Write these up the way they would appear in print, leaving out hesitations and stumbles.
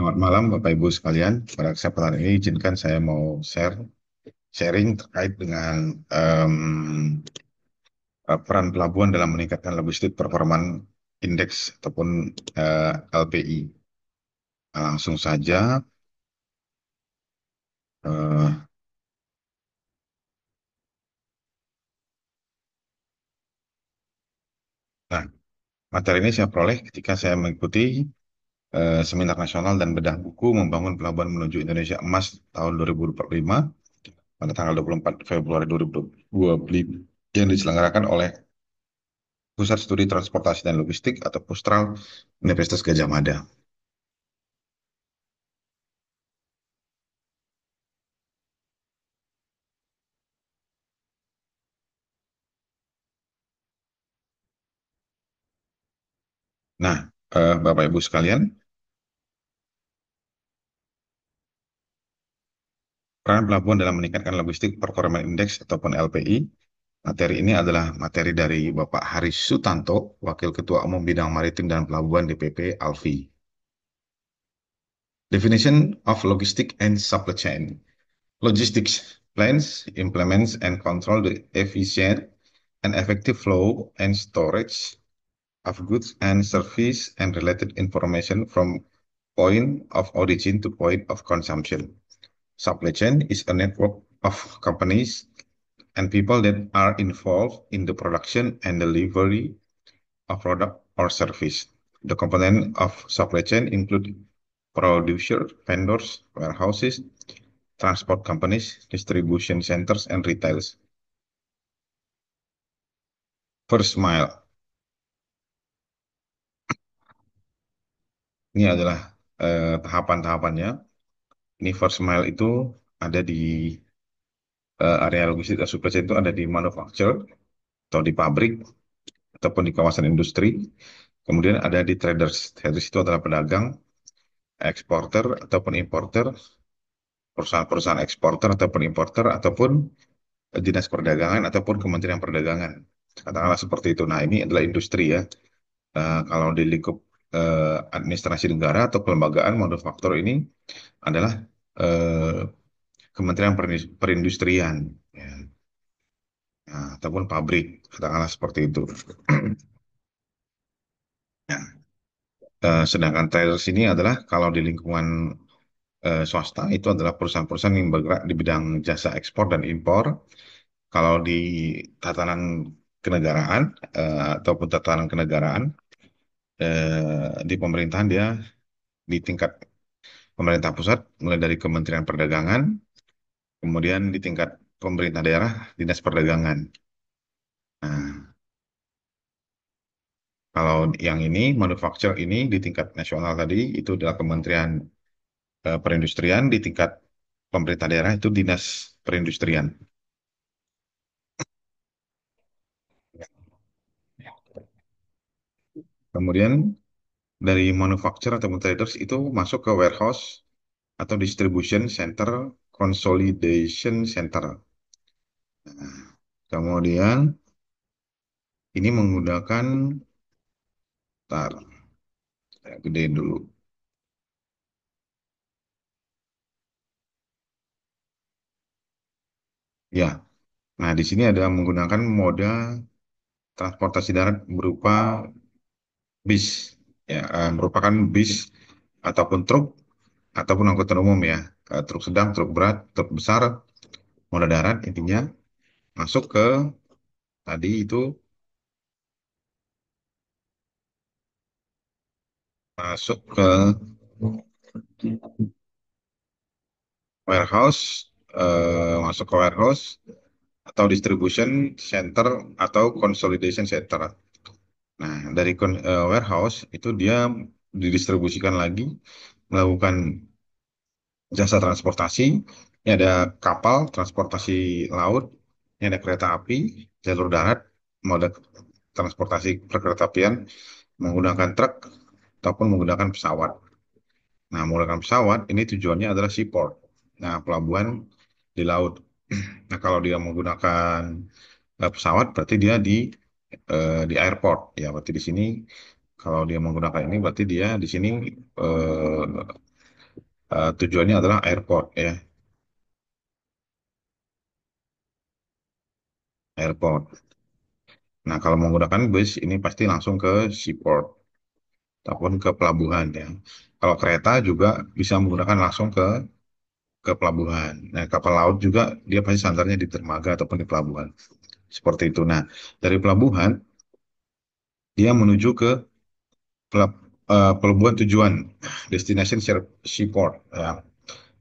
Selamat malam Bapak Ibu sekalian. Pada kesempatan ini izinkan saya mau sharing terkait dengan em, peran pelabuhan dalam meningkatkan logistik performan indeks ataupun LPI. Langsung saja. eh, nah, materi ini saya peroleh ketika saya mengikuti seminar nasional dan bedah buku membangun pelabuhan menuju Indonesia Emas tahun 2025 pada tanggal 24 Februari 2025 yang diselenggarakan oleh Pusat Studi Transportasi dan Logistik atau Pustral Universitas Gadjah Mada. Nah, Bapak Ibu sekalian, peran pelabuhan dalam meningkatkan logistik performance index ataupun LPI. Materi ini adalah materi dari Bapak Haris Sutanto, Wakil Ketua Umum Bidang Maritim dan Pelabuhan DPP Alfi. Definition of logistic and supply chain. Logistics plans, implements, and control the efficient and effective flow and storage of goods and service and related information from point of origin to point of consumption. Supply chain is a network of companies and people that are involved in the production and delivery of product or service. The component of supply chain include producer, vendors, warehouses, transport companies, distribution centers, and retails. First mile, ini adalah tahapan-tahapannya. Ini first mile itu ada di area logistik dan supply chain itu ada di manufacture atau di pabrik ataupun di kawasan industri. Kemudian ada di traders. Traders itu adalah pedagang, eksporter ataupun importer, perusahaan-perusahaan eksporter ataupun importer, ataupun dinas perdagangan ataupun kementerian perdagangan. Katakanlah seperti itu. Nah, ini adalah industri ya. Kalau di lingkup administrasi negara atau kelembagaan manufaktur ini adalah eh, Kementerian Perindustrian, ya. Nah, ataupun pabrik, katakanlah seperti itu. Ya. Sedangkan traders ini adalah kalau di lingkungan swasta itu adalah perusahaan-perusahaan yang bergerak di bidang jasa ekspor dan impor. Kalau di tatanan kenegaraan ataupun tatanan kenegaraan di pemerintahan dia di tingkat pemerintah pusat mulai dari Kementerian Perdagangan, kemudian di tingkat pemerintah daerah Dinas Perdagangan. Nah, kalau yang ini manufacture ini di tingkat nasional tadi itu adalah Kementerian Perindustrian, di tingkat pemerintah daerah itu Dinas Perindustrian. Kemudian dari manufacturer atau traders itu masuk ke warehouse atau distribution center, consolidation center. Kemudian ini menggunakan, tar, saya gedein dulu. Ya, nah di sini ada menggunakan moda transportasi darat berupa bis, ya, merupakan bis ataupun truk ataupun angkutan umum ya. Truk sedang, truk berat, truk besar, moda darat intinya masuk ke tadi itu masuk ke warehouse, masuk ke warehouse atau distribution center atau consolidation center. Nah, dari warehouse itu dia didistribusikan lagi melakukan jasa transportasi. Ini ada kapal transportasi laut, ini ada kereta api, jalur darat, moda transportasi perkeretaapian menggunakan truk ataupun menggunakan pesawat. Nah, menggunakan pesawat ini tujuannya adalah seaport. Nah, pelabuhan di laut. Nah, kalau dia menggunakan pesawat berarti dia di airport. Ya, berarti di sini kalau dia menggunakan ini berarti dia di sini Tujuannya adalah airport ya, airport. Nah, kalau menggunakan bus ini pasti langsung ke seaport ataupun ke pelabuhan ya. Kalau kereta juga bisa menggunakan langsung ke pelabuhan. Nah, kapal laut juga dia pasti sandarnya di dermaga ataupun di pelabuhan. Seperti itu. Nah, dari pelabuhan dia menuju ke pelabuhan tujuan, destination seaport ya.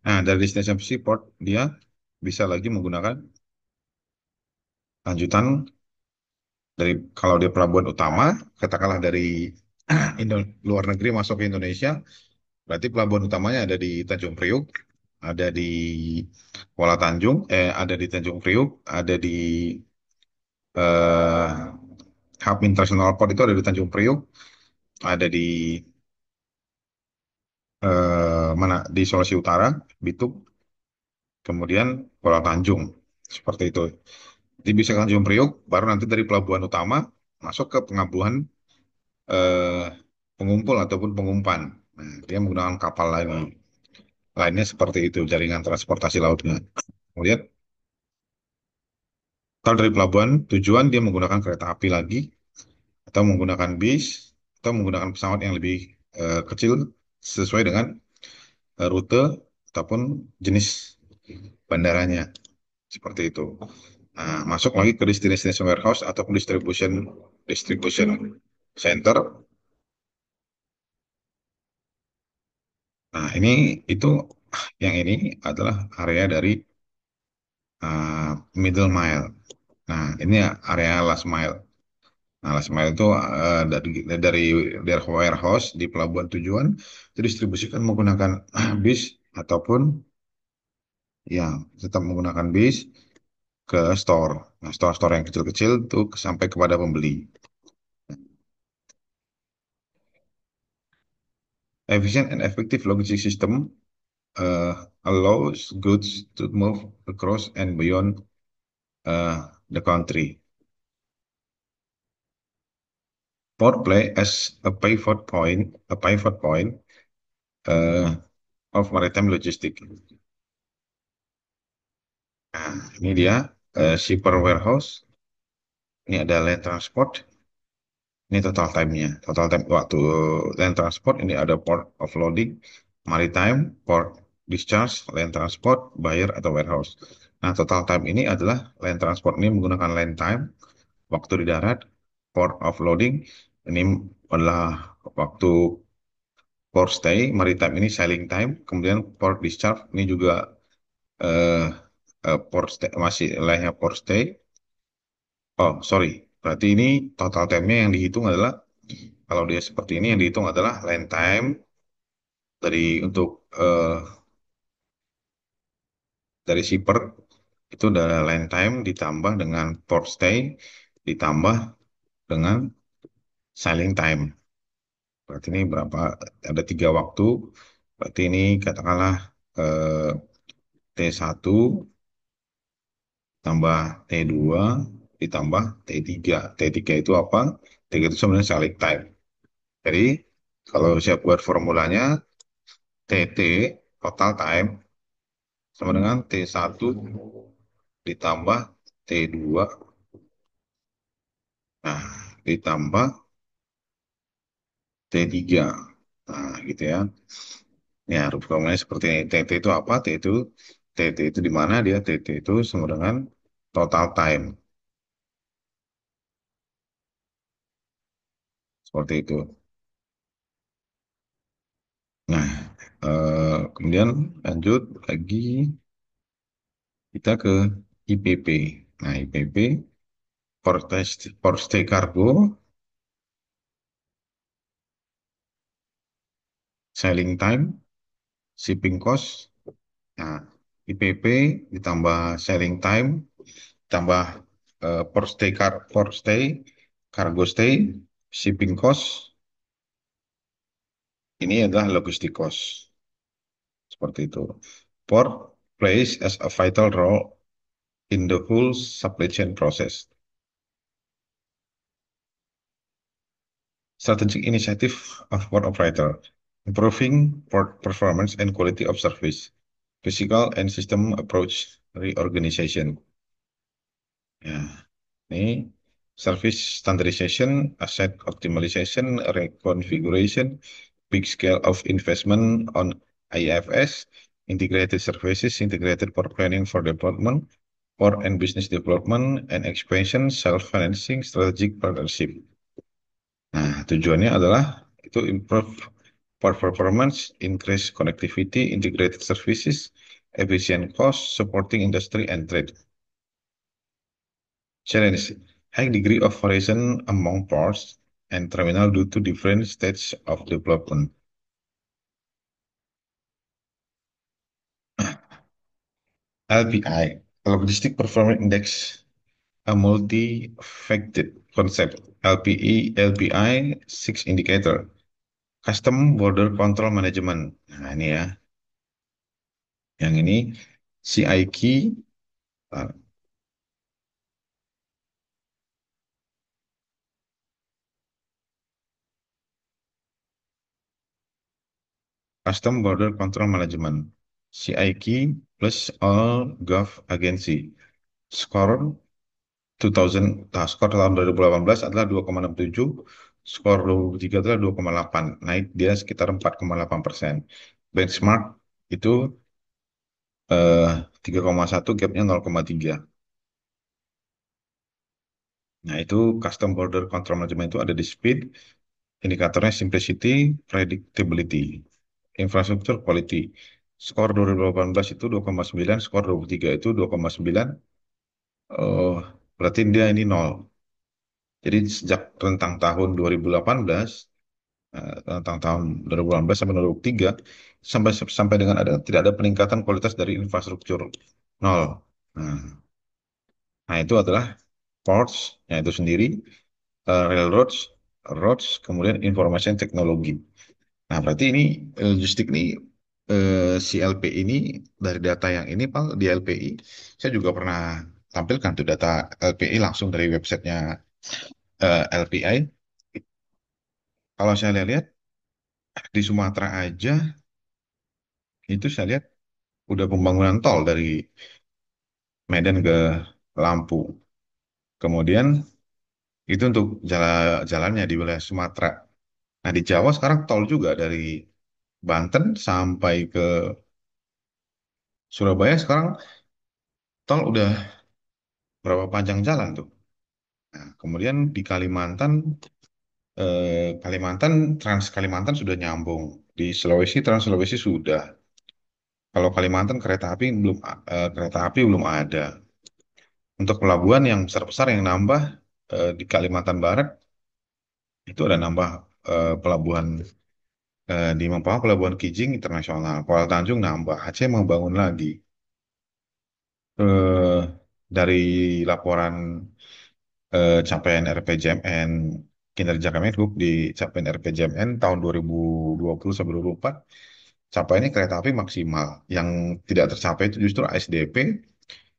Nah, dari destination seaport dia bisa lagi menggunakan lanjutan dari, kalau dia pelabuhan utama, katakanlah dari luar negeri masuk ke Indonesia, berarti pelabuhan utamanya ada di Tanjung Priuk, ada di Kuala Tanjung, ada di Tanjung Priuk, ada di eh, Hub International Port itu ada di Tanjung Priuk, ada di mana di Sulawesi Utara, Bitung, kemudian Kuala Tanjung, seperti itu. Jadi bisa ke Tanjung Priuk, baru nanti dari pelabuhan utama masuk ke pelabuhan eh, pengumpul ataupun pengumpan. Nah, dia menggunakan kapal lagi. Lainnya seperti itu, jaringan transportasi lautnya. Kemudian, kalau dari pelabuhan tujuan dia menggunakan kereta api lagi, atau menggunakan bis, atau menggunakan pesawat yang lebih kecil sesuai dengan rute ataupun jenis bandaranya. Seperti itu. Nah, masuk lagi ke destination warehouse ataupun distribution center. Nah, itu yang ini adalah area dari middle mile. Nah, ini area last mile. Nah, last mile itu dari dari warehouse di pelabuhan tujuan didistribusikan menggunakan bis ataupun ya tetap menggunakan bis ke store. Nah, store-store yang kecil-kecil itu sampai kepada pembeli. Efficient and effective logistic system allows goods to move across and beyond the country. Port play as a pivot point uh, of maritime logistics. Nah, ini dia shipper warehouse. Ini ada land transport. Ini total time-nya. Total time waktu land transport ini ada port of loading, maritime, port discharge, land transport, buyer atau warehouse. Nah, total time ini adalah land transport ini menggunakan land time, waktu di darat, port of loading ini adalah waktu port stay, maritime ini sailing time, kemudian port discharge ini juga eh, port stay, masih lainnya port stay. Oh, sorry. Berarti ini total time-nya yang dihitung adalah, kalau dia seperti ini yang dihitung adalah land time untuk dari shipper itu udah land time ditambah dengan port stay ditambah dengan sailing time. Berarti ini berapa? Ada 3 waktu. Berarti ini katakanlah eh, T1 tambah T2 ditambah T3. T3 itu apa? T3 itu sebenarnya sailing time. Jadi kalau saya buat formulanya, TT total time sama dengan T1 ditambah T2, nah ditambah T3. Nah, gitu ya. Ya, rumus formulanya seperti ini. TT itu apa? TT itu di mana dia? TT itu sama dengan total time. Seperti itu. Nah, kemudian lanjut lagi kita ke IPP. Nah, IPP Port Stay Cargo, Sailing Time, Shipping Cost. Nah, IPP ditambah Sailing Time, tambah Port Stay, Cargo Stay, Shipping Cost. Ini adalah logistic cost. Seperti itu. Port plays as a vital role in the whole supply chain process. Strategic initiative of port operator. improving performance and quality of service, physical and system approach reorganization. Ya, ini service standardization, asset optimization, reconfiguration, big scale of investment on IFS, integrated services, integrated for planning for development, for and business development, and expansion, self-financing, strategic partnership. Nah, tujuannya adalah itu improve performance, increase connectivity, integrated services, efficient cost, supporting industry and trade. Challenge: high degree of variation among ports and terminal due to different stages of development. LPI, Logistic Performance Index, a multi-facted concept. LPI, six indicator. Custom Border Control Management. Nah, ini ya. Yang ini CIQ, uh, Custom Border Control Management. CIQ plus all Gov Agency. Score 2000, nah, skor tahun 2018 adalah 2,67, skor 2023 adalah 2,8, naik dia sekitar 4,8%. Benchmark itu 3,1, gapnya 0,3. Nah, itu custom border control management itu ada di speed, indikatornya simplicity, predictability, infrastruktur quality. Skor 2018 itu 2,9, skor 2023 itu 2,9, eh berarti dia ini nol. Jadi sejak rentang tahun 2018, tentang tahun 2018 sampai 2023, sampai sampai dengan ada tidak ada peningkatan kualitas dari infrastruktur, nol. Nah, nah, itu adalah ports, yang itu sendiri, railroads, roads, kemudian information technology. Nah, berarti ini logistik ini, si LPI ini, dari data yang ini Pak, di LPI saya juga pernah tampilkan tuh data LPI langsung dari websitenya LPI. Kalau saya lihat di Sumatera aja itu saya lihat udah pembangunan tol dari Medan ke Lampung. Kemudian itu untuk jalannya di wilayah Sumatera. Nah, di Jawa sekarang tol juga dari Banten sampai ke Surabaya sekarang tol udah berapa panjang jalan tuh. Nah, kemudian di Kalimantan, Kalimantan, Trans Kalimantan sudah nyambung. Di Sulawesi, Trans Sulawesi sudah. Kalau Kalimantan kereta api belum ada. Untuk pelabuhan yang besar-besar yang nambah, di Kalimantan Barat itu ada nambah, pelabuhan, di Mampang, pelabuhan Kijing internasional, Kuala Tanjung nambah, Aceh mau bangun lagi. Eh, dari laporan, capaian RPJMN, kinerja Kemenhub di capaian RPJMN tahun 2020 sampai 2024, capaiannya kereta api maksimal. Yang tidak tercapai itu justru ASDP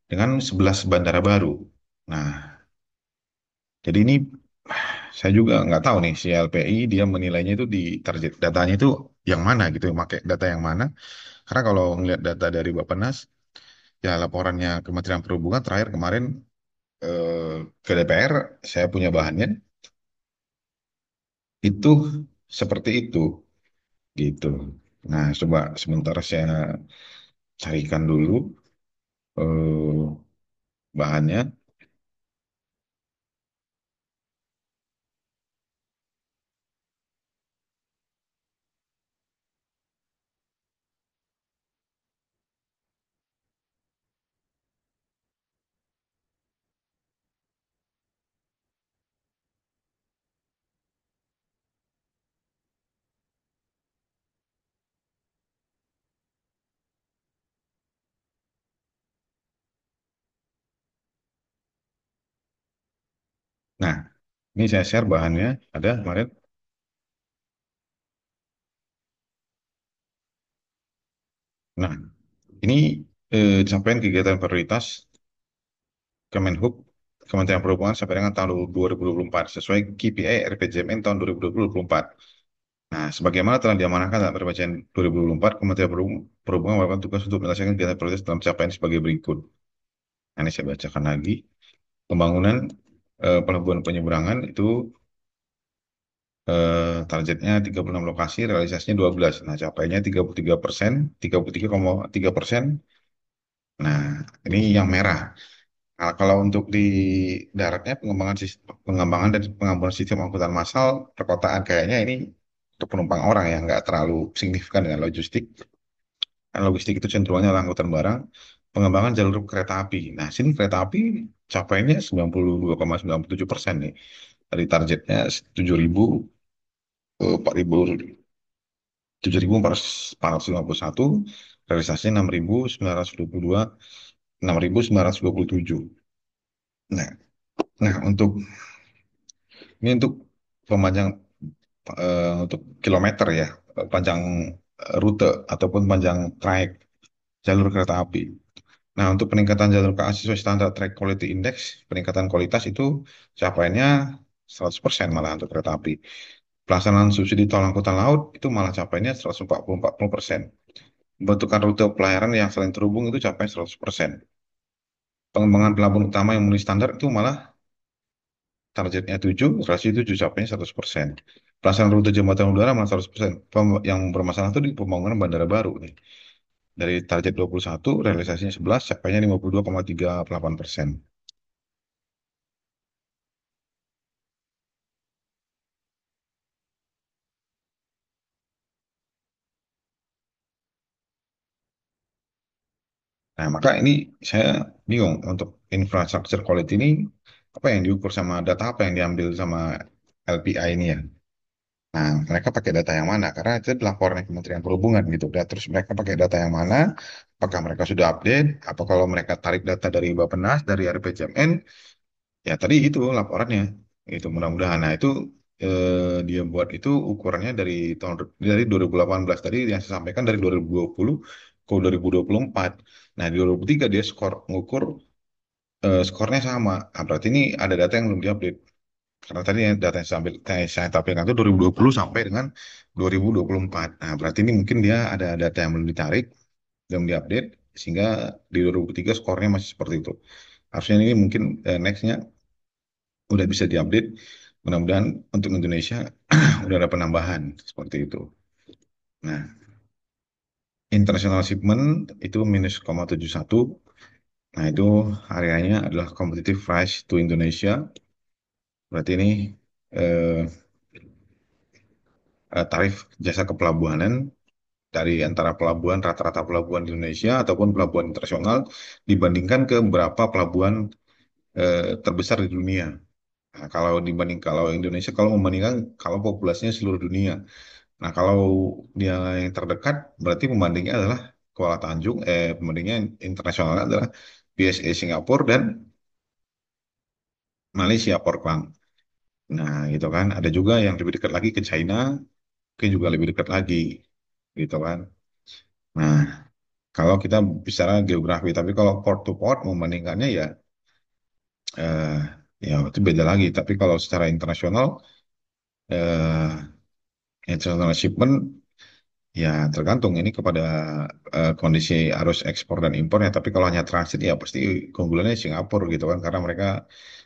dengan 11 bandara baru. Nah, jadi ini saya juga nggak tahu nih si LPI dia menilainya itu di target datanya itu yang mana gitu, yang pakai data yang mana. Karena kalau ngelihat data dari Bappenas, ya laporannya Kementerian Perhubungan terakhir kemarin, eh, ke DPR, saya punya bahannya, itu seperti itu gitu. Nah, coba sementara saya carikan dulu, eh, bahannya. Nah, ini saya share bahannya, ada kemarin. Nah, ini, capaian kegiatan prioritas Kemenhub, Kementerian Perhubungan sampai dengan tahun 2024 sesuai KPI RPJMN tahun 2024. Nah, sebagaimana telah diamanahkan dalam Perpres 2024, Kementerian Perhubungan melakukan tugas untuk menyelesaikan kegiatan prioritas dalam capaian sebagai berikut. Nah, ini saya bacakan lagi. Pembangunan pelabuhan penyeberangan itu targetnya 36 lokasi, realisasinya 12. Nah, capainya 33%, 33,3%. Nah, ini yang merah. Nah, kalau untuk di daratnya pengembangan dan pengambangan sistem angkutan massal perkotaan kayaknya ini untuk penumpang orang ya nggak terlalu signifikan dengan logistik. Kan logistik itu cenderungnya adalah angkutan barang. Pengembangan jalur kereta api. Nah, sini kereta api capainya 92,97% nih. Dari targetnya 7.000 ke 4.451, realisasinya 6.922, 6.927. Nah, nah ini untuk pemanjang untuk kilometer ya, panjang rute ataupun panjang trayek jalur kereta api. Nah, untuk peningkatan jalur KA sesuai standar Track Quality Index, peningkatan kualitas itu capaiannya 100% malah untuk kereta api. Pelaksanaan subsidi tol angkutan laut itu malah capaiannya 140%. Pembentukan rute pelayaran yang saling terhubung itu capai 100%. Pengembangan pelabuhan utama yang memenuhi standar itu malah targetnya 7, rasio 7 capainya 100%. Pelaksanaan rute jembatan udara malah 100%. Yang bermasalah itu di pembangunan bandara baru nih. Dari target 21, realisasinya 11, capainya 52,38%. Nah, maka ini saya bingung untuk infrastructure quality ini apa yang diukur sama data apa yang diambil sama LPI ini ya. Nah, mereka pakai data yang mana? Karena itu laporannya Kementerian Perhubungan gitu. Dan terus mereka pakai data yang mana? Apakah mereka sudah update? Apa kalau mereka tarik data dari Bappenas, dari RPJMN? Ya tadi itu laporannya. Itu mudah-mudahan. Nah, itu dia buat itu ukurannya dari 2018 tadi yang saya sampaikan dari 2020 ke 2024. Nah, di 2023 dia ngukur skornya sama. Ah, berarti ini ada data yang belum diupdate. Karena tadi yang data yang saya tampilkan itu 2020 sampai dengan 2024. Nah, berarti ini mungkin dia ada data yang belum ditarik, belum diupdate, sehingga di 2023 skornya masih seperti itu. Harusnya ini mungkin nextnya udah bisa diupdate. Mudah-mudahan untuk Indonesia udah ada penambahan seperti itu. Nah, international shipment itu minus 0,71. Nah, itu areanya adalah competitive price to Indonesia. Berarti ini eh, tarif jasa kepelabuhanan dari antara pelabuhan rata-rata pelabuhan di Indonesia ataupun pelabuhan internasional dibandingkan ke beberapa pelabuhan terbesar di dunia. Nah, kalau Indonesia kalau membandingkan kalau populasinya seluruh dunia. Nah, kalau dia yang terdekat berarti pembandingnya adalah Kuala Tanjung, pembandingnya internasionalnya adalah BSA Singapura dan Malaysia Port Klang. Nah, gitu kan. Ada juga yang lebih dekat lagi ke China, mungkin juga lebih dekat lagi, gitu kan. Nah, kalau kita bicara geografi, tapi kalau port to port membandingkannya ya, eh, ya itu beda lagi. Tapi kalau secara internasional, international shipment ya tergantung ini kepada kondisi arus ekspor dan impornya. Tapi kalau hanya transit ya pasti keunggulannya Singapura gitu kan, karena mereka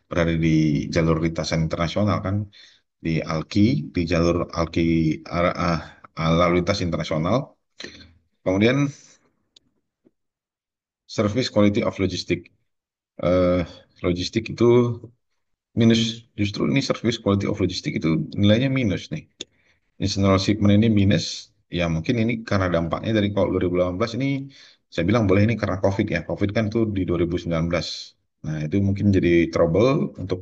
berada di jalur lintasan internasional kan, di ALKI, di jalur ALKI lalu lintas internasional. Kemudian service quality of logistik. Eh, Logistik itu minus, justru ini service quality of logistik itu nilainya minus nih. Internal shipment ini minus, ya mungkin ini karena dampaknya dari kalau 2018 ini saya bilang boleh ini karena COVID ya. COVID kan itu di 2019. Nah, itu mungkin jadi trouble untuk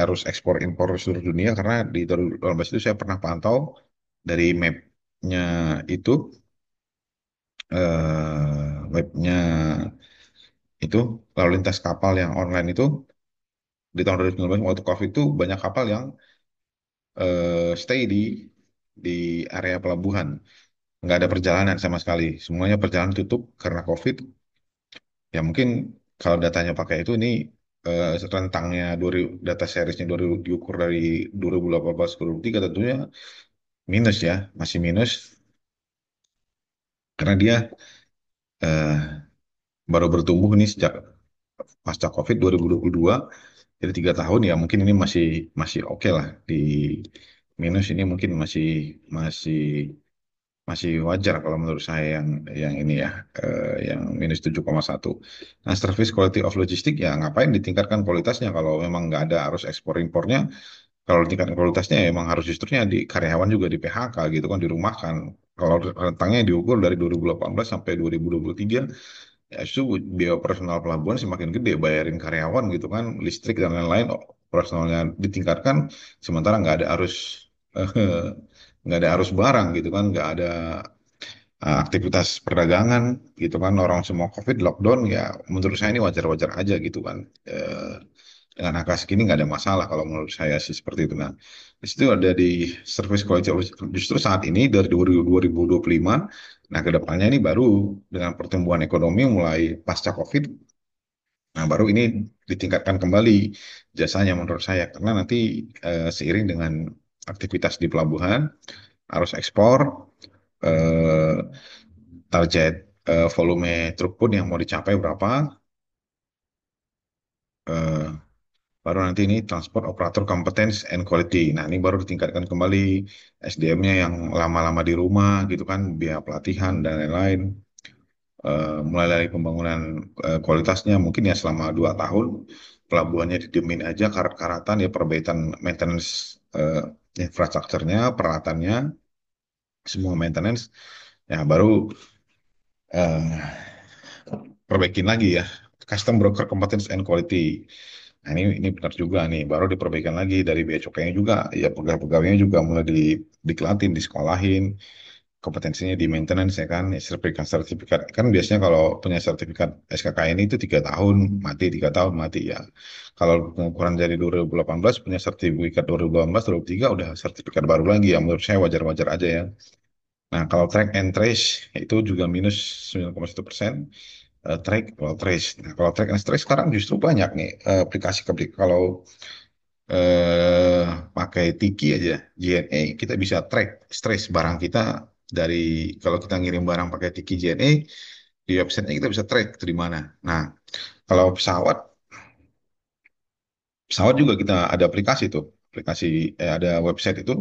arus ekspor impor seluruh dunia karena di 2018 itu saya pernah pantau dari mapnya itu webnya itu lalu lintas kapal yang online itu di tahun 2019 waktu COVID itu banyak kapal yang stay di area pelabuhan, nggak ada perjalanan sama sekali, semuanya perjalanan tutup karena COVID. Ya mungkin kalau datanya pakai itu ini rentangnya data seriesnya diukur dari 2018 ke 2023 tentunya minus ya, masih minus karena dia eh, baru bertumbuh nih sejak pasca COVID 2022. Jadi 3 tahun ya mungkin ini masih masih oke lah di minus ini mungkin masih masih masih wajar kalau menurut saya yang ini ya yang minus 7,1. Nah, service quality of logistik ya ngapain ditingkatkan kualitasnya kalau memang nggak ada arus ekspor impornya. Kalau tingkat kualitasnya ya emang harus justrunya di karyawan juga di PHK gitu kan dirumahkan. Kalau rentangnya diukur dari 2018 sampai 2023 ya itu biaya operasional pelabuhan semakin gede bayarin karyawan gitu kan listrik dan lain-lain operasionalnya ditingkatkan sementara nggak ada arus barang gitu kan nggak ada aktivitas perdagangan gitu kan orang semua COVID lockdown ya menurut saya ini wajar-wajar aja gitu kan. Eh, dengan angka segini nggak ada masalah kalau menurut saya sih seperti itu. Nah, di situ ada di service quality justru saat ini dari 2025, nah ke depannya ini baru dengan pertumbuhan ekonomi mulai pasca COVID, nah baru ini ditingkatkan kembali jasanya menurut saya karena nanti seiring dengan aktivitas di pelabuhan, arus ekspor, eh, target volume throughput yang mau dicapai berapa, eh, baru nanti ini transport operator competence and quality. Nah, ini baru ditingkatkan kembali SDM-nya yang lama-lama di rumah gitu kan, biaya pelatihan dan lain-lain. Mulai dari pembangunan kualitasnya mungkin ya selama 2 tahun pelabuhannya didemin aja karat-karatan ya perbaikan maintenance infrastrukturnya, peralatannya, semua maintenance. Ya baru eh, perbaikin lagi ya custom broker competence and quality. Nah, ini benar juga nih, baru diperbaikan lagi dari bea cukainya juga, ya pegawai-pegawainya juga mulai diklatin, disekolahin, kompetensinya di maintenance ya kan, ya, sertifikat kan biasanya kalau punya sertifikat SKKN itu 3 tahun mati, 3 tahun mati ya. Kalau pengukuran dari 2018 punya sertifikat 2018, 2023 udah sertifikat baru lagi ya, menurut saya wajar-wajar aja ya. Nah, kalau track and trace itu juga minus 9,1%. Track, kalau trace. Nah, kalau track and trace sekarang justru banyak nih aplikasi kalau eh, pakai Tiki aja, JNE, kita bisa track trace barang kita dari kalau kita ngirim barang pakai Tiki JNE di websitenya kita bisa track itu di mana. Nah, kalau pesawat, pesawat juga kita ada aplikasi tuh, aplikasi ada website itu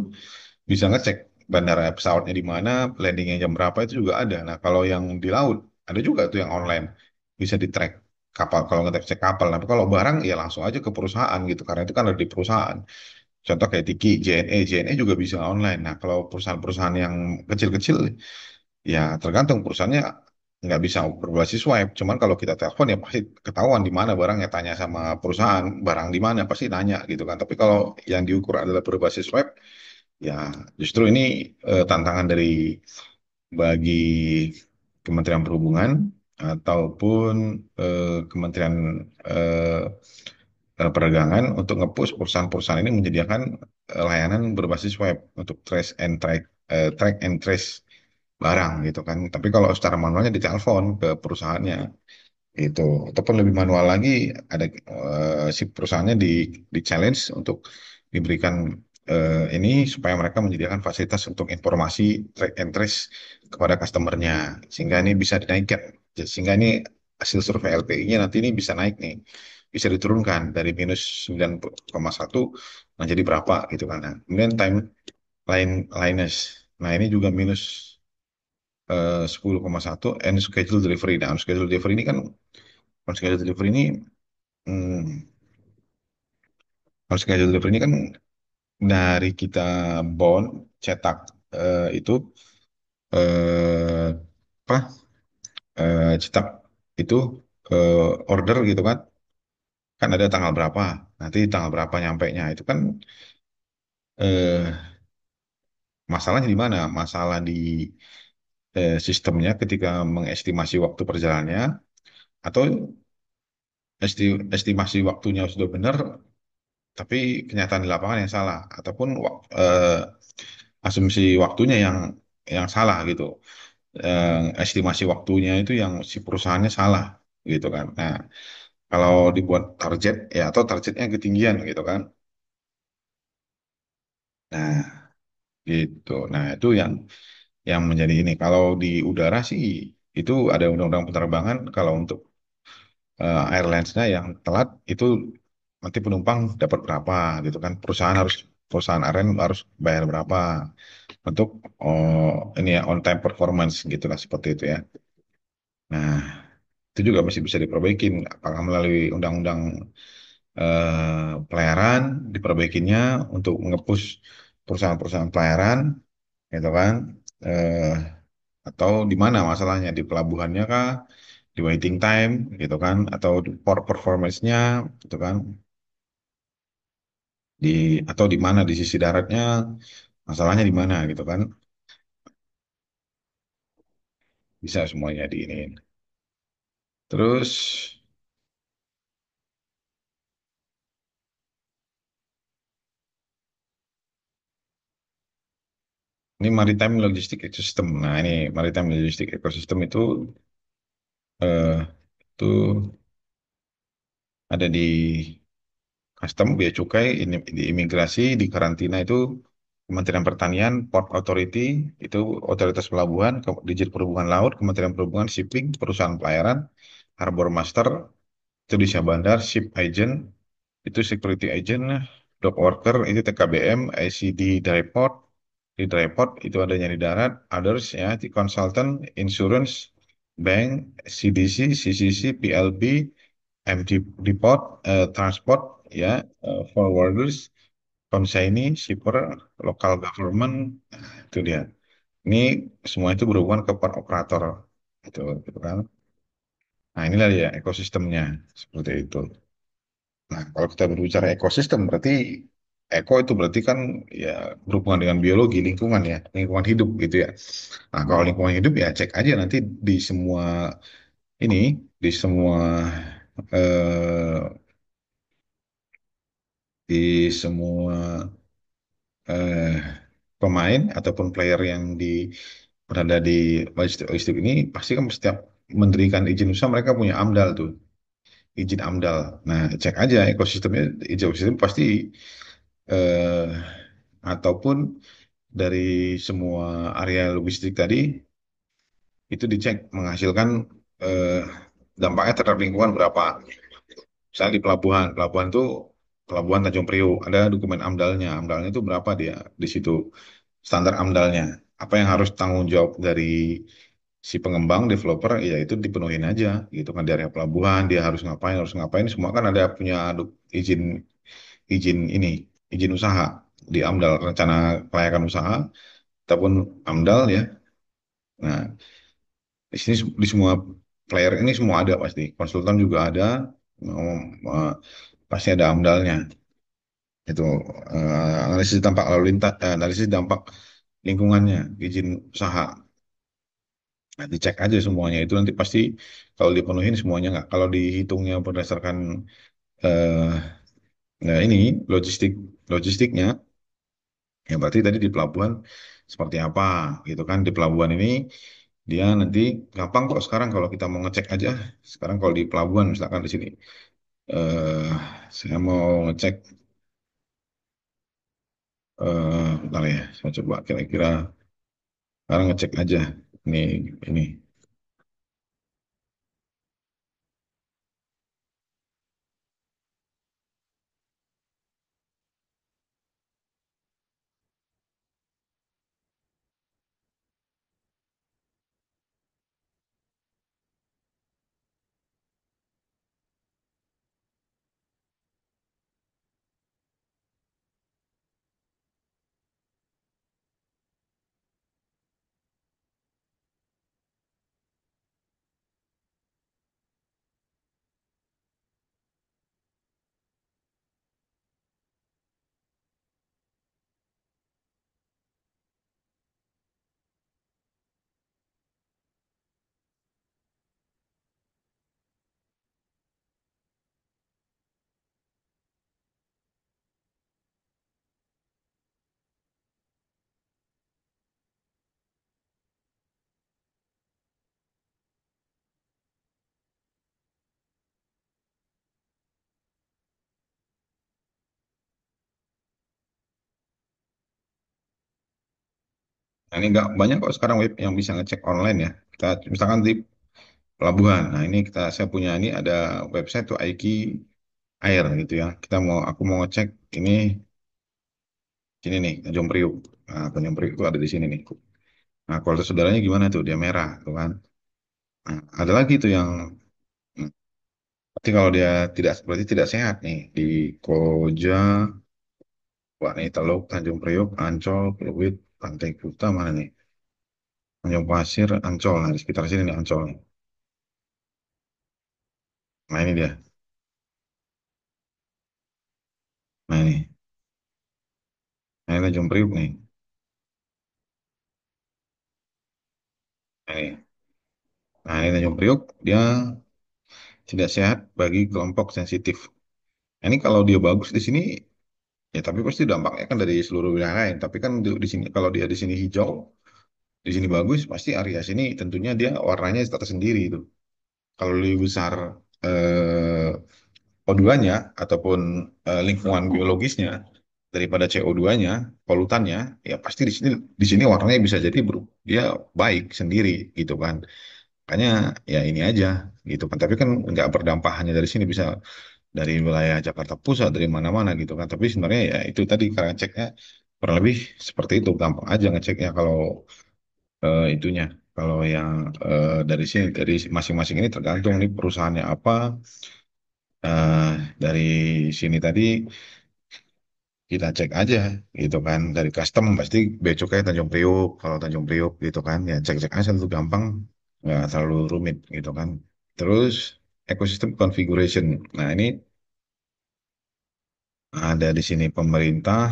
bisa ngecek bandara pesawatnya di mana, landingnya jam berapa itu juga ada. Nah, kalau yang di laut ada juga tuh yang online bisa di track kapal kalau ngetek cek kapal. Tapi kalau barang ya langsung aja ke perusahaan gitu karena itu kan ada di perusahaan. Contoh kayak Tiki, JNE juga bisa online. Nah, kalau perusahaan-perusahaan yang kecil-kecil, ya tergantung perusahaannya nggak bisa berbasis web. Cuman kalau kita telepon ya pasti ketahuan di mana barangnya, tanya sama perusahaan, barang di mana pasti nanya gitu kan. Tapi kalau yang diukur adalah berbasis web, ya justru ini tantangan bagi Kementerian Perhubungan ataupun Kementerian eh, perdagangan untuk nge-push perusahaan-perusahaan ini menyediakan layanan berbasis web untuk track and trace barang gitu kan. Tapi kalau secara manualnya ditelepon ke perusahaannya itu ataupun lebih manual lagi ada si perusahaannya di challenge untuk diberikan ini supaya mereka menyediakan fasilitas untuk informasi track and trace kepada customernya sehingga ini bisa dinaikkan sehingga ini hasil survei LPI-nya nanti ini bisa naik nih bisa diturunkan dari minus 9,1 menjadi berapa gitu kan. Nah, kemudian liners, nah ini juga minus 10,1 and schedule delivery. Nah, schedule delivery ini kan on schedule delivery ini hmm, on schedule delivery ini kan dari kita bond cetak itu eh, apa cetak itu order gitu kan ada tanggal berapa nanti tanggal berapa nyampe nya itu kan eh, masalahnya di mana masalah di sistemnya ketika mengestimasi waktu perjalanannya atau estimasi waktunya sudah benar tapi kenyataan di lapangan yang salah ataupun asumsi waktunya yang salah gitu. Estimasi waktunya itu yang si perusahaannya salah gitu kan. Nah, kalau dibuat target ya atau targetnya ketinggian gitu kan. Nah, gitu. Nah, itu yang menjadi ini. Kalau di udara sih itu ada undang-undang penerbangan. Kalau untuk airlines-nya yang telat itu nanti penumpang dapat berapa gitu kan. Perusahaan airline harus bayar berapa untuk ini ya on time performance gitu lah seperti itu ya. Nah, itu juga masih bisa diperbaikin apakah melalui undang-undang pelayaran diperbaikinya untuk nge-push perusahaan-perusahaan pelayaran gitu kan. Eh, atau di mana masalahnya di pelabuhannya kah, di waiting time gitu kan, atau di port performance-nya gitu kan, di atau di mana di sisi daratnya masalahnya di mana gitu kan, bisa semuanya di ini. Terus ini maritime logistic ecosystem. Nah ini maritime logistic ecosystem itu ada di custom, bea cukai, di imigrasi, di karantina itu Kementerian Pertanian, Port Authority, itu otoritas pelabuhan, Dirjen Perhubungan Laut, Kementerian Perhubungan, Shipping, perusahaan pelayaran, Harbor Master, itu di Syah Bandar, Ship Agent, itu Security Agent, Dock Worker, itu TKBM, ICD Dryport, di Dryport itu adanya di darat, Others ya, di Consultant, Insurance, Bank, CDC, CCC, PLB, MD Depot, Transport, ya, Forwarders, consignee, shipper, local government, itu dia. Ini semua itu berhubungan ke per operator, itu, gitu kan. Nah inilah ya ekosistemnya seperti itu. Nah kalau kita berbicara ekosistem berarti eko itu berarti kan ya berhubungan dengan biologi, lingkungan ya, lingkungan hidup gitu ya. Nah kalau lingkungan hidup ya cek aja nanti di semua ini, di semua eh, di semua eh, pemain ataupun player yang berada di logistik ini pasti kan setiap mendirikan izin usaha mereka punya AMDAL tuh, izin AMDAL. Nah, cek aja ekosistemnya, izin ekosistem pasti eh, ataupun dari semua area logistik tadi itu dicek menghasilkan eh, dampaknya terhadap lingkungan berapa. Misalnya di pelabuhan, pelabuhan itu Pelabuhan Tanjung Priok ada dokumen AMDALnya, AMDALnya itu berapa dia di situ standar AMDALnya. Apa yang harus tanggung jawab dari si pengembang developer ya itu dipenuhin aja gitu kan dari pelabuhan dia harus ngapain semua kan ada punya izin izin ini izin usaha di AMDAL rencana kelayakan usaha ataupun AMDAL ya. Nah di sini di semua player ini semua ada pasti konsultan juga ada eh, pasti ada AMDALnya itu analisis dampak lalu lintas analisis dampak lingkungannya izin usaha. Nah, dicek aja semuanya itu nanti pasti kalau dipenuhin semuanya nggak. Kalau dihitungnya berdasarkan eh nah ini logistik logistiknya, ya berarti tadi di pelabuhan seperti apa gitu kan. Di pelabuhan ini dia nanti gampang kok sekarang kalau kita mau ngecek aja. Sekarang kalau di pelabuhan misalkan di sini eh saya mau ngecek bentar ya, saya coba kira-kira sekarang ngecek aja ini ini. Nah, ini nggak banyak kok sekarang web yang bisa ngecek online ya. Kita misalkan di pelabuhan. Nah, ini saya punya ini ada website tuh Aiki Air gitu ya. Aku mau ngecek ini sini nih Tanjung Priuk. Nah, Tanjung Priuk itu ada di sini nih. Nah, kualitas udaranya gimana tuh? Dia merah, tuh kan. Nah, ada lagi tuh yang hmm, berarti kalau dia tidak berarti tidak sehat nih di Koja, wah nih Teluk, Tanjung Priuk, Ancol, Pluit, Pantai Kuta mana nih? Tanjung Pasir, Ancol. Nah, di sekitar sini nih Ancol nih. Nah, ini dia. Nah, ini. Nah, ini Tanjung Priuk nih. Nah, ini. Nah, ini Tanjung Priuk, dia tidak sehat bagi kelompok sensitif. Nah, ini kalau dia bagus di sini, ya tapi pasti dampaknya kan dari seluruh wilayah lain. Tapi kan di sini, kalau dia di sini hijau, di sini bagus, pasti area sini tentunya dia warnanya tersendiri itu. Kalau lebih besar eh, O2-nya ataupun lingkungan biologisnya daripada CO2-nya, polutannya, ya pasti di sini warnanya bisa jadi dia baik sendiri gitu kan. Makanya ya ini aja gitu kan. Tapi kan nggak berdampak hanya dari sini, bisa dari wilayah Jakarta Pusat, dari mana-mana gitu kan. Tapi sebenarnya ya itu tadi cara ngeceknya kurang lebih seperti itu, gampang aja ngeceknya kalau itunya. Kalau yang dari sini, dari masing-masing ini tergantung nih perusahaannya apa. Dari sini tadi kita cek aja gitu kan. Dari custom pasti bea cukai Tanjung Priuk. Kalau Tanjung Priuk gitu kan, ya cek-cek aja itu gampang, nggak terlalu rumit gitu kan. Terus ecosystem configuration. Nah ini ada di sini pemerintah.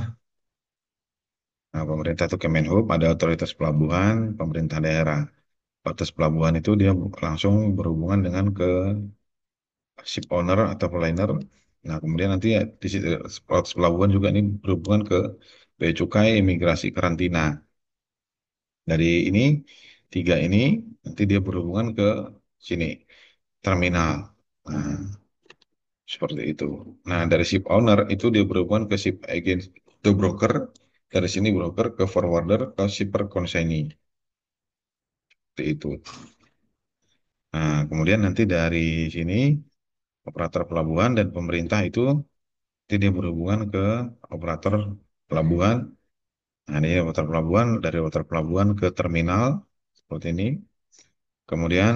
Nah, pemerintah itu Kemenhub, ada otoritas pelabuhan, pemerintah daerah. Otoritas pelabuhan itu dia langsung berhubungan dengan ke ship owner atau liner. Nah, kemudian nanti ya di situ otoritas pelabuhan juga ini berhubungan ke bea cukai, imigrasi, karantina. Dari ini tiga ini nanti dia berhubungan ke sini terminal. Nah, seperti itu. Nah, dari ship owner itu dia berhubungan ke ship agent, itu broker. Dari sini broker ke forwarder ke shipper consignee. Seperti itu. Nah, kemudian nanti dari sini operator pelabuhan dan pemerintah itu nanti dia berhubungan ke operator pelabuhan. Nah, ini operator pelabuhan, dari operator pelabuhan ke terminal seperti ini. Kemudian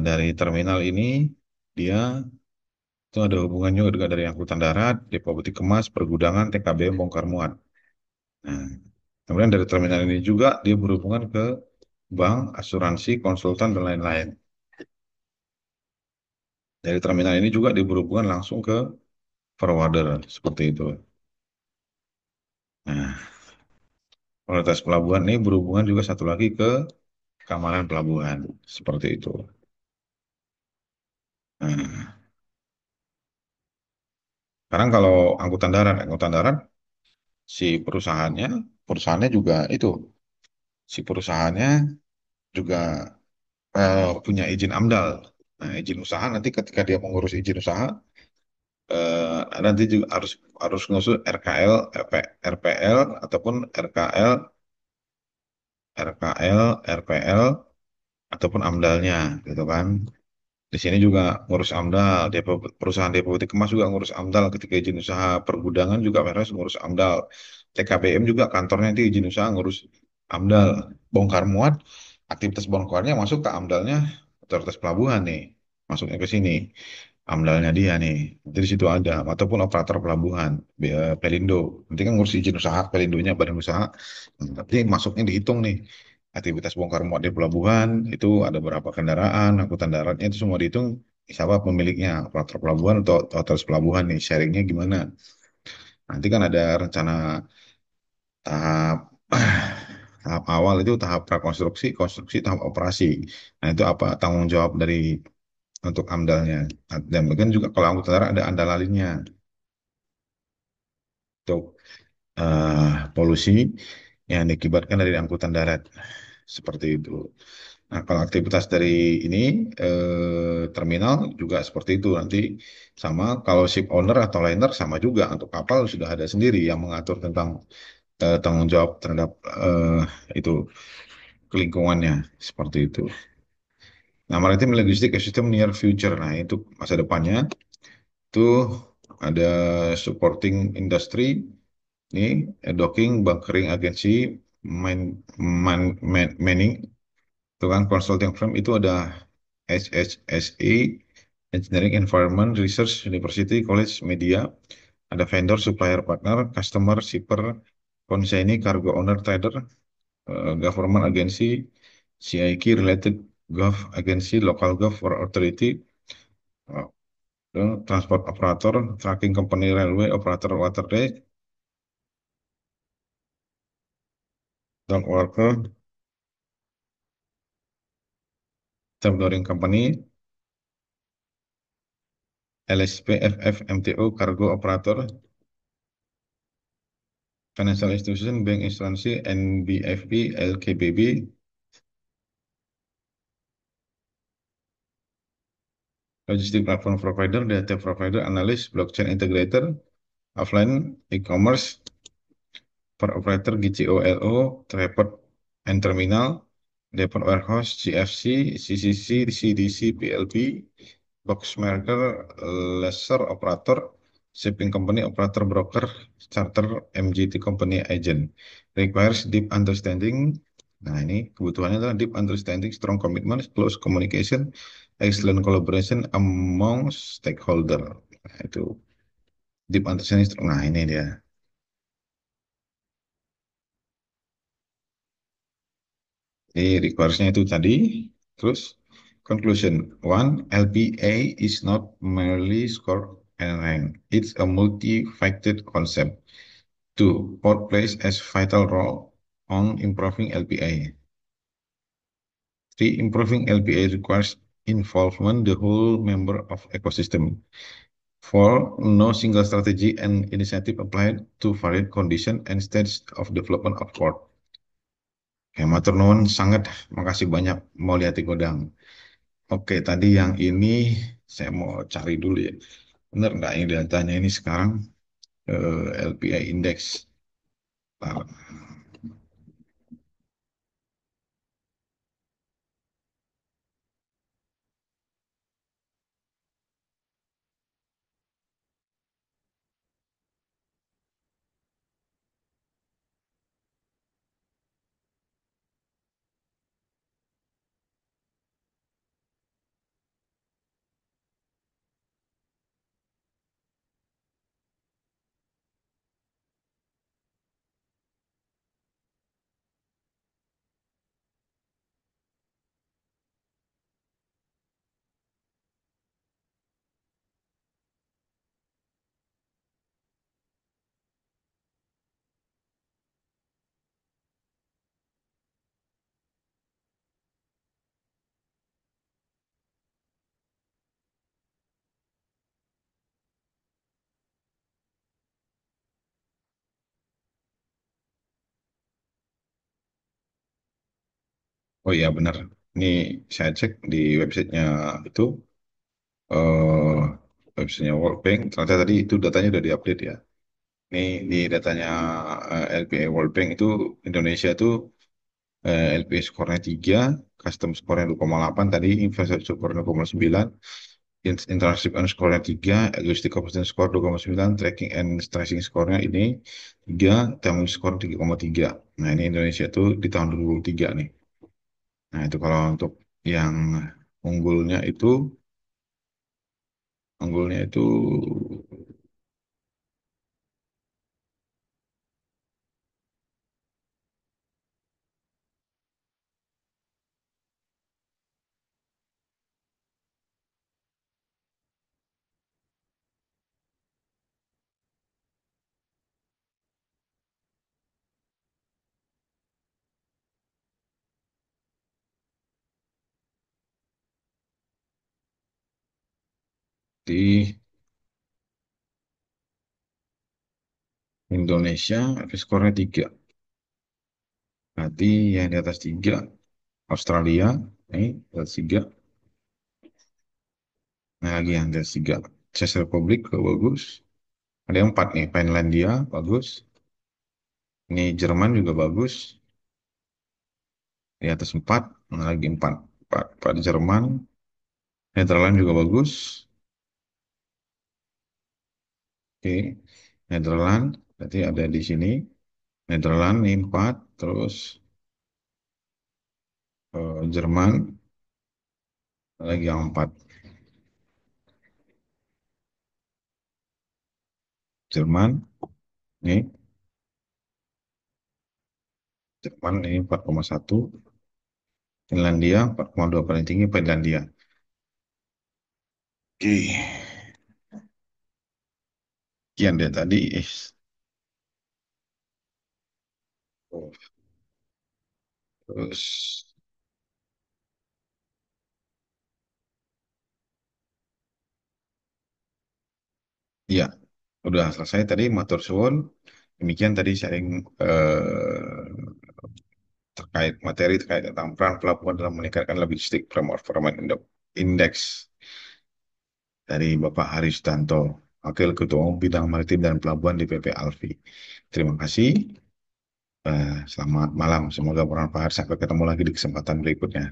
dari terminal ini dia itu ada hubungannya juga dari angkutan darat, depo peti kemas, pergudangan, TKBM, bongkar muat. Nah, kemudian dari terminal ini juga dia berhubungan ke bank, asuransi, konsultan, dan lain-lain. Dari terminal ini juga dia berhubungan langsung ke forwarder, seperti itu. Nah, otoritas pelabuhan ini berhubungan juga satu lagi ke keamanan pelabuhan, seperti itu. Nah, sekarang kalau angkutan darat si perusahaannya juga itu, si perusahaannya juga punya izin AMDAL. Nah, izin usaha nanti ketika dia mengurus izin usaha, nanti juga harus harus ngurus RKL, RPL ataupun RPL ataupun AMDALnya, gitu kan. Di sini juga ngurus AMDAL, perusahaan depo peti kemas juga ngurus AMDAL ketika izin usaha, pergudangan juga harus ngurus AMDAL, TKBM juga kantornya itu izin usaha ngurus AMDAL, bongkar muat, aktivitas bongkarnya masuk ke AMDALnya otoritas pelabuhan nih, masuknya ke sini, AMDALnya dia nih, jadi di situ ada, ataupun operator pelabuhan, Pelindo, nanti kan ngurus izin usaha, Pelindonya badan usaha, tapi masuknya dihitung nih, aktivitas bongkar muat di pelabuhan itu ada berapa kendaraan, angkutan daratnya itu semua dihitung, siapa pemiliknya, operator pelabuhan atau otoritas pelabuhan nih, sharingnya gimana. Nanti kan ada rencana tahap tahap awal itu tahap prakonstruksi, konstruksi, tahap operasi. Nah itu apa tanggung jawab dari untuk AMDALnya. Nah, dan bagian juga kalau angkutan darat ada AMDAL lainnya untuk polusi yang diakibatkan dari angkutan darat. Seperti itu. Nah, kalau aktivitas dari ini terminal juga seperti itu nanti, sama kalau ship owner atau liner sama juga, untuk kapal sudah ada sendiri yang mengatur tentang tanggung jawab terhadap eh, itu lingkungannya seperti itu. Nah, maritim logistik ekosistem near future. Nah, itu masa depannya itu ada supporting industry, ini docking, bunkering agency, manning, itu kan consulting firm itu ada SHSE, Engineering Environment Research University College Media, ada vendor, supplier, partner, customer, shipper, consignee, cargo owner, trader, government agency, CIK related gov agency, local gov or authority, uh, transport operator, tracking company, railway operator, waterway, dock worker, tendering company, LSP, FF, MTO, cargo operator, financial institution, bank, insuransi, NBFI, LKBB, logistic platform provider, data provider, analyst, blockchain integrator, offline, e-commerce, per operator, GCOLO, tripod and terminal, depot warehouse, GFC, CCC, CDC, PLB, box maker, laser operator, shipping company, operator, broker, charter, MGT company, agent. Requires deep understanding. Nah, ini kebutuhannya adalah deep understanding, strong commitment, close communication, excellent collaboration among stakeholder. Nah, itu deep understanding. Nah, ini dia. Jadi requires-nya itu tadi. Terus conclusion. One, LPA is not merely score and rank. It's a multifaceted concept. Two, port plays as vital role on improving LPA. Three, improving LPA requires involvement the whole member of ecosystem. Four, no single strategy and initiative applied to varied condition and stage of development of port. Ya, matur nuwun sangat, makasih banyak mau lihat di Godang. Oke, tadi yang ini saya mau cari dulu ya. Benar nggak ini datanya ini sekarang LPI Index. Nah, oh iya benar. Ini saya cek di websitenya itu, eh websitenya World Bank. Ternyata tadi itu datanya udah diupdate ya. Ini di datanya LPI World Bank itu Indonesia itu LPI skornya 3, custom skornya 2,8 tadi, investasi skornya 2,9, internship and skornya 3, logistic competence score 2,9, tracking and tracing skornya ini 3, term score 3,3. Nah, ini Indonesia tuh di tahun 2023 nih. Nah, itu kalau untuk yang unggulnya itu, unggulnya itu di Indonesia skornya 3. Berarti yang di atas 3, Australia, ini di atas 3. Nah, lagi yang di atas 3, Czech Republic, bagus. Ada yang 4 nih, Finlandia, bagus. Ini Jerman juga bagus, di atas 4, lagi 4. 4, 4 Jerman, Netherlands juga bagus. Oke, Netherlands, berarti ada di sini. Netherlands ini 4, terus Jerman, lagi yang 4. Jerman, ini, Jerman ini 4,1. Finlandia 4,2 paling tinggi Finlandia. Oke, sekian dia tadi. Terus, ya, udah selesai tadi matur suwun. Demikian tadi sharing terkait materi terkait tentang peran pelabuhan dalam meningkatkan logistik performance index dari Bapak Haris Danto, Wakil Ketua Umum Bidang Maritim dan Pelabuhan di PP Alfi. Terima kasih. Selamat malam. Semoga bermanfaat. Sampai ketemu lagi di kesempatan berikutnya.